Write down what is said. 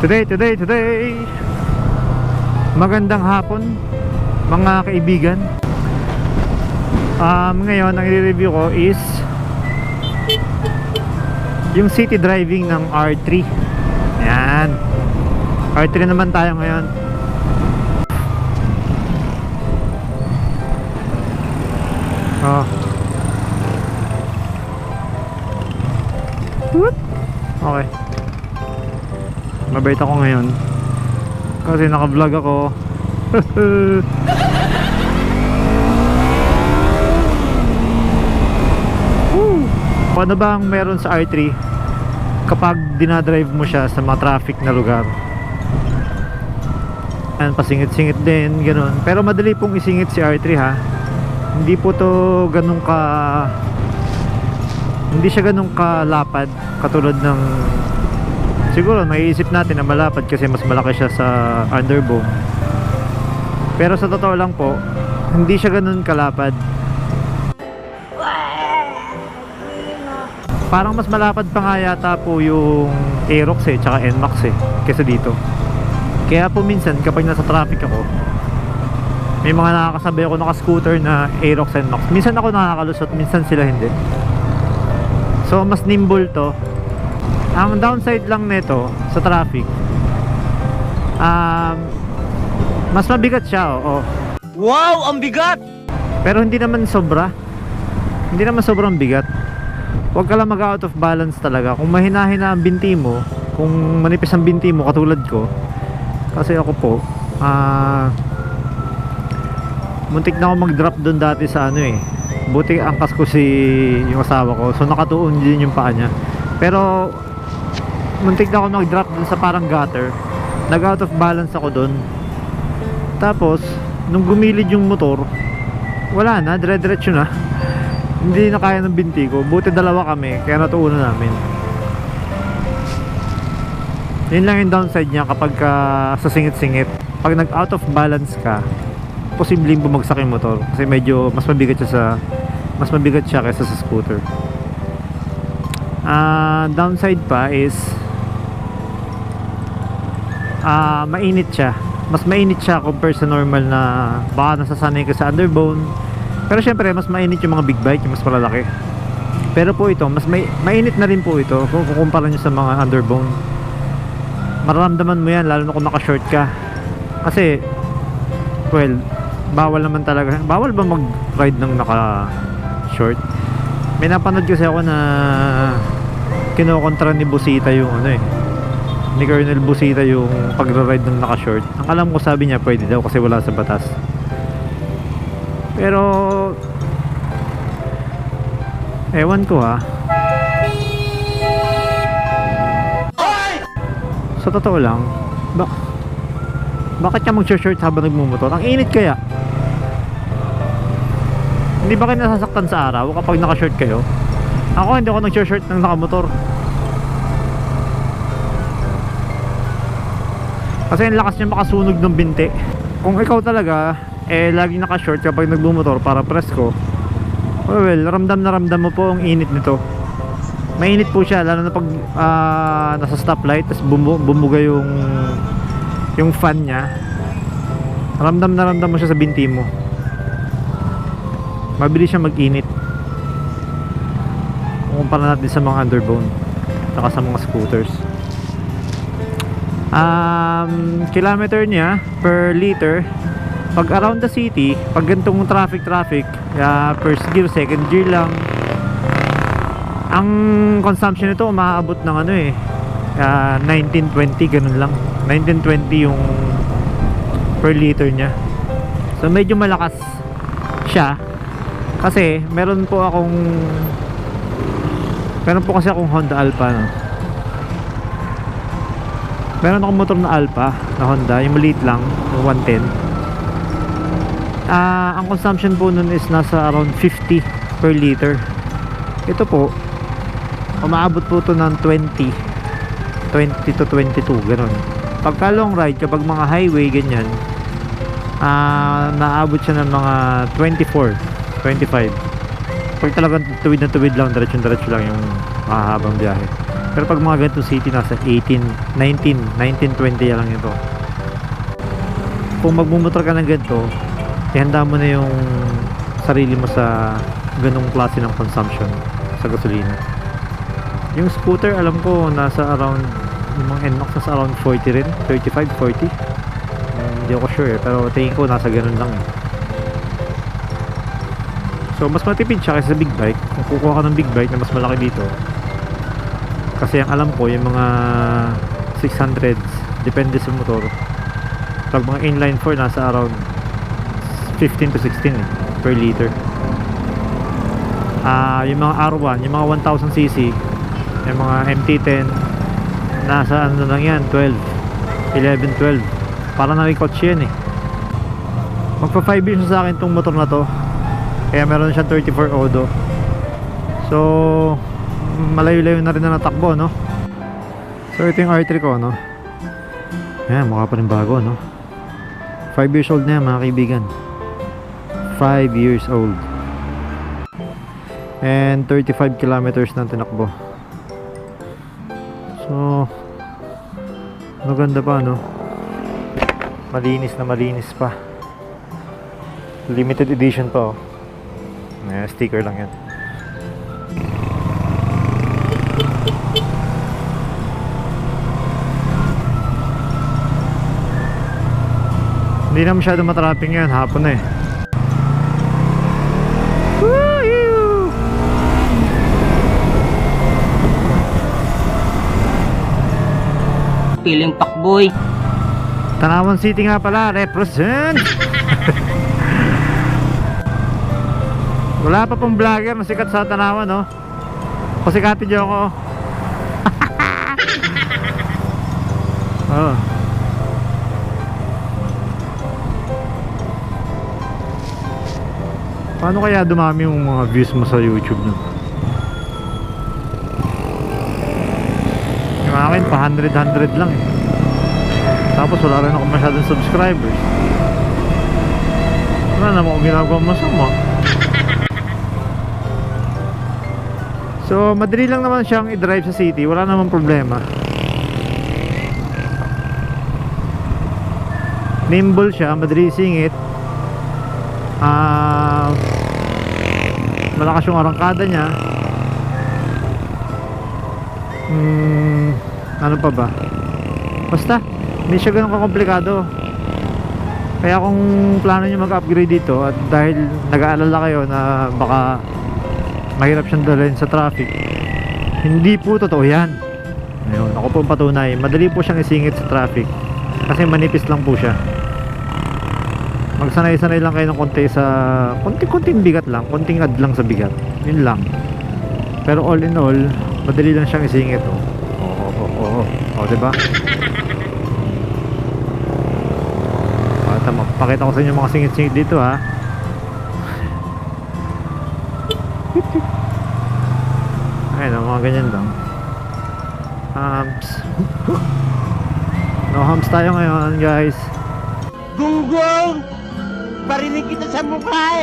Today magandang hapon mga kaibigan. Ngayon ang i-review ko is yung city driving ng R3. Yan, R3 naman tayo ngayon. Okay, mabait ako ngayon kasi naka-vlog ako. Paano ba ang meron sa R3 kapag dinadrive mo siya sa mga traffic na lugar? Yan, pasingit-singit din, ganun. Pero madali pong isingit si R3 ha. Hindi po to ganun ka, hindi siya ganun kalapad katulad ng, siguro maiisip natin na malapad kasi mas malaki siya sa underbone. Pero sa totoo lang po, hindi siya ganun kalapad. Parang mas malapad pa nga yata po yung Aerox tsaka NMAX kesa dito. Kaya po minsan kapag nasa traffic ako, may mga nakakasabay ako naka-scooter na Aerox NMAX. Minsan ako nakakalusot, minsan sila hindi. So mas nimble to. Ang downside lang nito sa traffic, mas mabigat siya, oo. Wow, ang bigat! Pero hindi naman sobra. Hindi naman sobrang bigat. Huwag ka lang mag-out of balance talaga. Kung mahina-hina ang binti mo, kung manipis ang binti mo katulad ko, kasi ako po, muntik na ako mag-drop doon dati sa ano buti angkas ko yung asawa ko, so nakatuon din yung paa niya. Pero muntik na ako mag-drop dun sa parang gutter. Nag-out of balance ako dun. Tapos nung gumilid yung motor, wala na, dire-diretso na. Hindi na kaya ng binti ko. Buti dalawa kami, kaya natuunan namin. Yun lang yung downside niya kapag sa singit-singit. Pag nag-out of balance ka, posibleng bumagsak yung motor kasi medyo mas mabigat siya kaysa sa scooter. Downside pa is mainit siya. Mas mainit siya compare sa normal na baka nasasanay ka sa underbone. Pero syempre mas mainit yung mga big bike, yung mas malalaki. Pero po ito, mas mainit na rin po ito kung kukumpara nyo sa mga underbone. Mararamdaman mo yan lalo na kung naka-short ka. Kasi well, bawal naman talaga. Bawal ba mag-ride ng naka-short? May napanood kasi ako na kinokontra ni Busita yung ni Colonel Busita yung pagra-ride ng naka-short. Ang alam ko sabi niya pwede daw kasi wala sa batas. Pero ewan ko sa totoo lang, bakit ka mag-short habang nagmumotor? Ang init kaya. Hindi ba kayo nasasaktan sa araw kapag naka-short kayo? Ako hindi ako nag-short ng nakamotor. Kasi ang lakas niya makasunog ng binti. Kung ikaw talaga lagi naka-short kapag nagbumotor para presko, well, ramdam na ramdam mo po ang init nito. Mainit po siya lalo na pag nasa stoplight tapos bumuga yung fan niya. Ramdam na ramdam mo siya sa binti mo. Mabilis siya mag-init kumpara natin sa mga underbone saka sa mga scooters. Kilometer niya per liter pag around the city, pag gantong traffic first gear, second gear lang, ang consumption nito umaabot ng 19-20, ganun lang. 19-20 yung per liter niya. So medyo malakas siya kasi meron po kasi akong Honda Alpha meron akong motor na Alpha na Honda, yung maliit lang, 110. Ang consumption po nun is nasa around 50 per liter. Ito po umaabot po to ng 20 to 22, ganun. Pagka long ride, kapag mga highway ganyan, naabot siya ng mga 24, 25. Pag talagang tuwid na tuwid lang, diretso lang yung mahahabang biyahe. Pero pag mga ganitong city, nasa 18, 19, 19, 20 lang ito. Kung magmumotor ka ng ganito, ihanda mo na yung sarili mo sa ganong klase ng consumption sa gasolina. Yung scooter, alam ko nasa around, yung mga NMAX nasa around 40 rin, 35, 40. Hindi ako sure pero tingin ko nasa ganun lang eh. So mas matipid siya kaysa sa big bike. Kung kukuha ka ng big bike na mas malaki dito, kasi ang alam ko yung mga 600s depende sa motor. Pag mga inline 4 nasa around 15 to 16 eh, per liter. Yung mga R1, yung mga 1000cc, yung mga MT10 nasa ano lang yan, 12, 11, 12. Parang na-recotch yan eh. Magpa 5 years na sa akin tong motor na to, kaya meron siyang 34 odo. So malayo-layo na rin na natakbo, no? So ito yung R3 ko, no? Ayan, mukha pa rin bago, no? 5 years old na yan, mga kaibigan. 5 years old. And 35 kilometers na tinakbo. So maganda pa, no? Malinis na malinis pa. Limited edition pa, oh. Sticker lang yan. Hindi na masyado matraffic ngayon, hapon na eh. Woo! Piling pakboy. Tanauan City nga pala, represent! Wala pa pong vlogger na sikat sa Tanauan, no? Pasikatin niyo ako. Oh. Paano kaya dumami yung mga views mo sa YouTube nyo? Yung akin pa 100 lang eh. Tapos wala rin ako masyadong subscribers. Wala naman akong ginagawa masama. So madali lang naman siyang i-drive sa city. Wala namang problema. Nimble siya, madali singit. Malakas yung arangkada niya. Ano pa ba? Basta hindi siya ganun kakomplikado. Kaya kung plano nyo mag-upgrade dito, at dahil nag-aalala kayo na baka mahirap siyang dalhin sa traffic, hindi po totoo yan. Ayun, ako po patunay, madali po siyang isingit sa traffic kasi manipis lang po siya. Magsanay-sanay lang kayo ng konti sa konting bigat lang, konting add lang sa bigat, yun lang. Pero all in all, madali lang siyang isingit. Diba? Tama, pakita ko sa inyo mga singit-singit dito, ha. Ayun, mga ganyan lang. Humps. No humps tayo ngayon, guys. Gunggong! Parinig kita sa mukha